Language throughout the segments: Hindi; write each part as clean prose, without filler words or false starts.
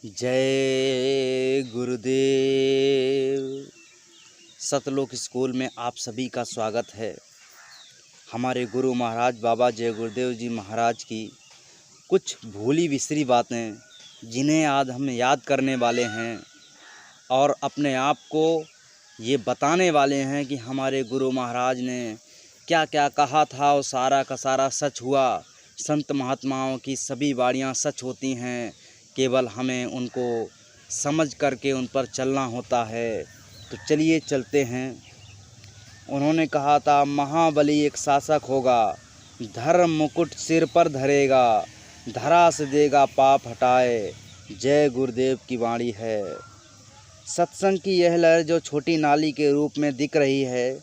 जय गुरुदेव। सतलोक स्कूल में आप सभी का स्वागत है। हमारे गुरु महाराज बाबा जय गुरुदेव जी महाराज की कुछ भूली बिसरी बातें जिन्हें आज हम याद करने वाले हैं और अपने आप को ये बताने वाले हैं कि हमारे गुरु महाराज ने क्या क्या कहा था और सारा का सारा सच हुआ। संत महात्माओं की सभी वाणियाँ सच होती हैं, केवल हमें उनको समझ करके उन पर चलना होता है। तो चलिए चलते हैं। उन्होंने कहा था, महाबली एक शासक होगा, धर्म मुकुट सिर पर धरेगा, धरा से देगा पाप हटाए। जय गुरुदेव की वाणी है। सत्संग की यह लहर जो छोटी नाली के रूप में दिख रही है,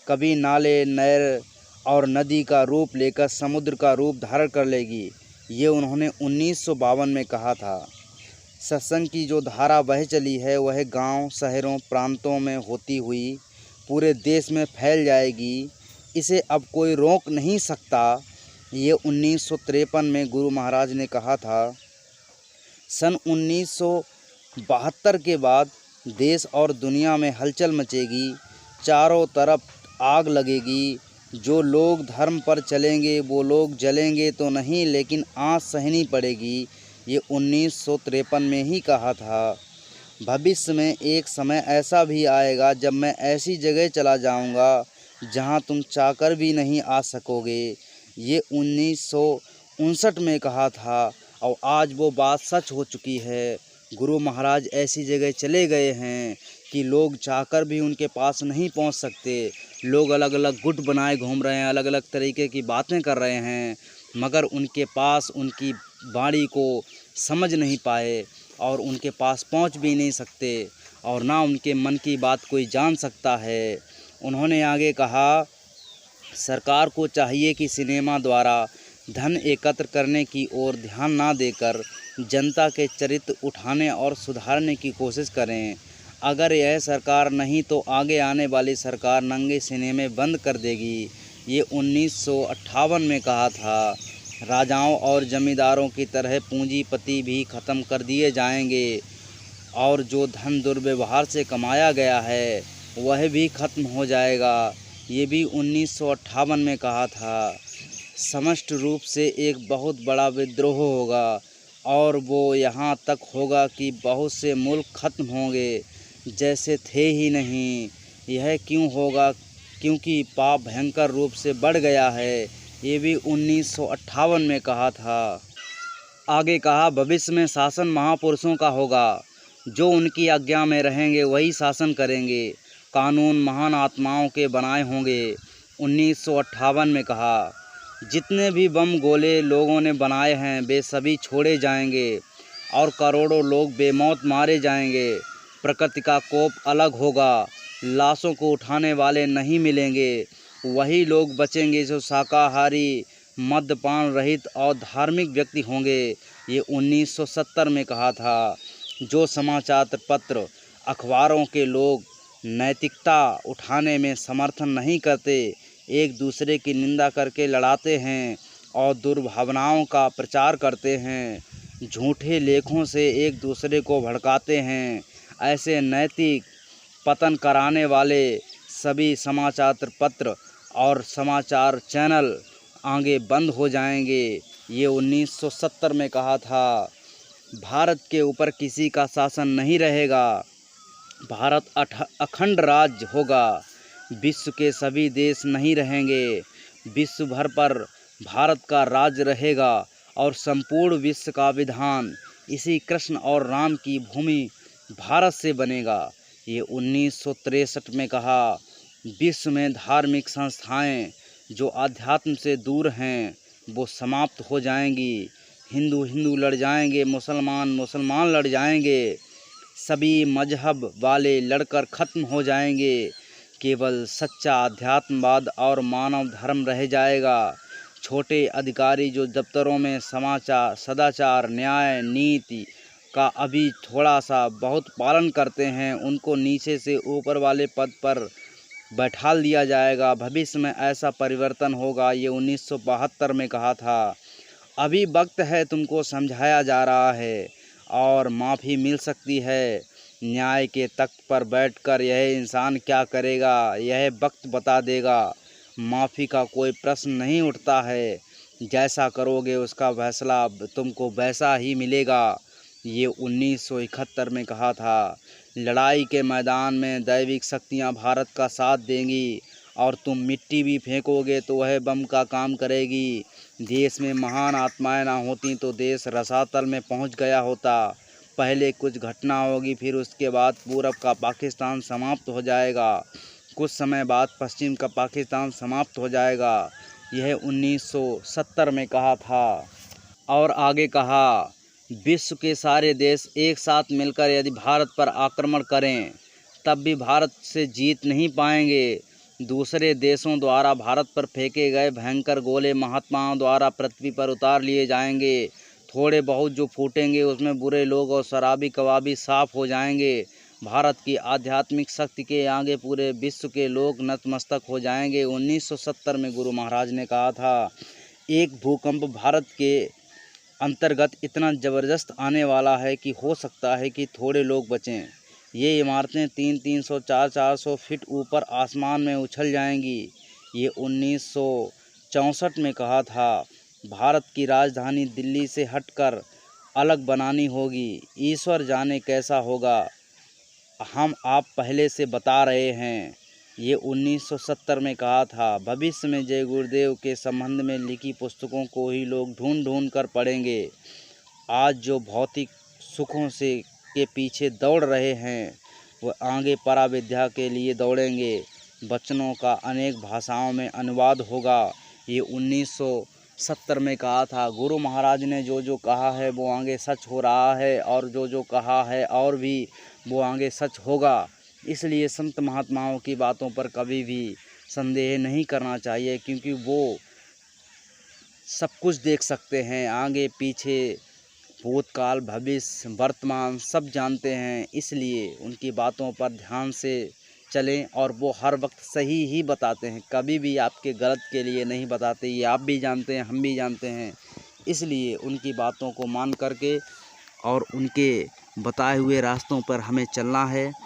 कभी नाले नहर और नदी का रूप लेकर समुद्र का रूप धारण कर लेगी। ये उन्होंने 1952 में कहा था। सत्संग की जो धारा बह चली है वह गांव, शहरों, प्रांतों में होती हुई पूरे देश में फैल जाएगी। इसे अब कोई रोक नहीं सकता। ये 1953 में गुरु महाराज ने कहा था। सन 1972 के बाद देश और दुनिया में हलचल मचेगी, चारों तरफ आग लगेगी। जो लोग धर्म पर चलेंगे वो लोग जलेंगे तो नहीं, लेकिन आँच सहनी पड़ेगी। ये 1953 में ही कहा था। भविष्य में एक समय ऐसा भी आएगा जब मैं ऐसी जगह चला जाऊंगा जहां तुम चाहकर भी नहीं आ सकोगे। ये 1959 में कहा था और आज वो बात सच हो चुकी है। गुरु महाराज ऐसी जगह चले गए हैं कि लोग चाहकर भी उनके पास नहीं पहुंच सकते। लोग अलग अलग गुट बनाए घूम रहे हैं, अलग अलग तरीके की बातें कर रहे हैं, मगर उनके पास उनकी वाणी को समझ नहीं पाए और उनके पास पहुंच भी नहीं सकते और ना उनके मन की बात कोई जान सकता है। उन्होंने आगे कहा, सरकार को चाहिए कि सिनेमा द्वारा धन एकत्र करने की ओर ध्यान ना देकर जनता के चरित्र उठाने और सुधारने की कोशिश करें। अगर यह सरकार नहीं तो आगे आने वाली सरकार नंगे सिनेमे बंद कर देगी। ये 1958 में कहा था। राजाओं और जमींदारों की तरह पूंजीपति भी ख़त्म कर दिए जाएंगे और जो धन दुर्व्यवहार से कमाया गया है वह भी ख़त्म हो जाएगा। ये भी 1958 में कहा था। समष्टि रूप से एक बहुत बड़ा विद्रोह होगा और वो यहाँ तक होगा कि बहुत से मुल्क ख़त्म होंगे जैसे थे ही नहीं। यह क्यों होगा? क्योंकि पाप भयंकर रूप से बढ़ गया है। ये भी 1958 में कहा था। आगे कहा, भविष्य में शासन महापुरुषों का होगा, जो उनकी आज्ञा में रहेंगे वही शासन करेंगे। कानून महान आत्माओं के बनाए होंगे। 1958 में कहा, जितने भी बम गोले लोगों ने बनाए हैं वे सभी छोड़े जाएंगे और करोड़ों लोग बेमौत मारे जाएंगे। प्रकृति का कोप अलग होगा, लाशों को उठाने वाले नहीं मिलेंगे। वही लोग बचेंगे जो शाकाहारी, मद्यपान रहित और धार्मिक व्यक्ति होंगे। ये 1970 में कहा था। जो समाचार पत्र, अखबारों के लोग नैतिकता उठाने में समर्थन नहीं करते, एक दूसरे की निंदा करके लड़ाते हैं और दुर्भावनाओं का प्रचार करते हैं, झूठे लेखों से एक दूसरे को भड़काते हैं, ऐसे नैतिक पतन कराने वाले सभी समाचार पत्र और समाचार चैनल आगे बंद हो जाएंगे। ये 1970 में कहा था। भारत के ऊपर किसी का शासन नहीं रहेगा। भारत अखंड राज्य होगा। विश्व के सभी देश नहीं रहेंगे। विश्व भर पर भारत का राज्य रहेगा और संपूर्ण विश्व का विधान इसी कृष्ण और राम की भूमि भारत से बनेगा। ये 1963 में कहा। विश्व में धार्मिक संस्थाएं जो अध्यात्म से दूर हैं वो समाप्त हो जाएंगी। हिंदू हिंदू लड़ जाएंगे, मुसलमान मुसलमान लड़ जाएंगे, सभी मजहब वाले लड़कर ख़त्म हो जाएंगे। केवल सच्चा अध्यात्मवाद और मानव धर्म रह जाएगा। छोटे अधिकारी जो दफ्तरों में समाचार, सदाचार, न्याय, नीति का अभी थोड़ा सा बहुत पालन करते हैं, उनको नीचे से ऊपर वाले पद पर बैठाल दिया जाएगा। भविष्य में ऐसा परिवर्तन होगा। ये 1972 में कहा था। अभी वक्त है, तुमको समझाया जा रहा है। और माफ़ी मिल सकती है। न्याय के तख्त पर बैठकर यह इंसान क्या करेगा, यह वक्त बता देगा। माफ़ी का कोई प्रश्न नहीं उठता है, जैसा करोगे उसका फैसला तुमको वैसा ही मिलेगा। ये 1971 में कहा था। लड़ाई के मैदान में दैविक शक्तियाँ भारत का साथ देंगी और तुम मिट्टी भी फेंकोगे तो वह बम का काम करेगी। देश में महान आत्माएं ना होती तो देश रसातल में पहुंच गया होता। पहले कुछ घटना होगी, फिर उसके बाद पूरब का पाकिस्तान समाप्त हो जाएगा। कुछ समय बाद पश्चिम का पाकिस्तान समाप्त हो जाएगा। यह 1970 में कहा था। और आगे कहा, विश्व के सारे देश एक साथ मिलकर यदि भारत पर आक्रमण करें तब भी भारत से जीत नहीं पाएंगे। दूसरे देशों द्वारा भारत पर फेंके गए भयंकर गोले महात्माओं द्वारा पृथ्वी पर उतार लिए जाएंगे। थोड़े बहुत जो फूटेंगे उसमें बुरे लोग और शराबी कबाबी साफ हो जाएंगे। भारत की आध्यात्मिक शक्ति के आगे पूरे विश्व के लोग नतमस्तक हो जाएंगे। 1970 में गुरु महाराज ने कहा था। एक भूकंप भारत के अंतर्गत इतना ज़बरदस्त आने वाला है कि हो सकता है कि थोड़े लोग बचें। ये इमारतें 300-300, 400-400 फीट ऊपर आसमान में उछल जाएंगी। ये 1964 में कहा था। भारत की राजधानी दिल्ली से हटकर अलग बनानी होगी। ईश्वर जाने कैसा होगा, हम आप पहले से बता रहे हैं। ये 1970 में कहा था। भविष्य में जय गुरुदेव के संबंध में लिखी पुस्तकों को ही लोग ढूंढ ढूंढ कर पढ़ेंगे। आज जो भौतिक सुखों से के पीछे दौड़ रहे हैं वह आगे पराविद्या के लिए दौड़ेंगे। वचनों का अनेक भाषाओं में अनुवाद होगा। ये 1970 में कहा था। गुरु महाराज ने जो जो कहा है वो आगे सच हो रहा है, और जो जो कहा है और भी वो आगे सच होगा। इसलिए संत महात्माओं की बातों पर कभी भी संदेह नहीं करना चाहिए, क्योंकि वो सब कुछ देख सकते हैं। आगे पीछे भूतकाल भविष्य वर्तमान सब जानते हैं। इसलिए उनकी बातों पर ध्यान से चलें, और वो हर वक्त सही ही बताते हैं, कभी भी आपके गलत के लिए नहीं बताते। ये आप भी जानते हैं, हम भी जानते हैं। इसलिए उनकी बातों को मान करके और उनके बताए हुए रास्तों पर हमें चलना है।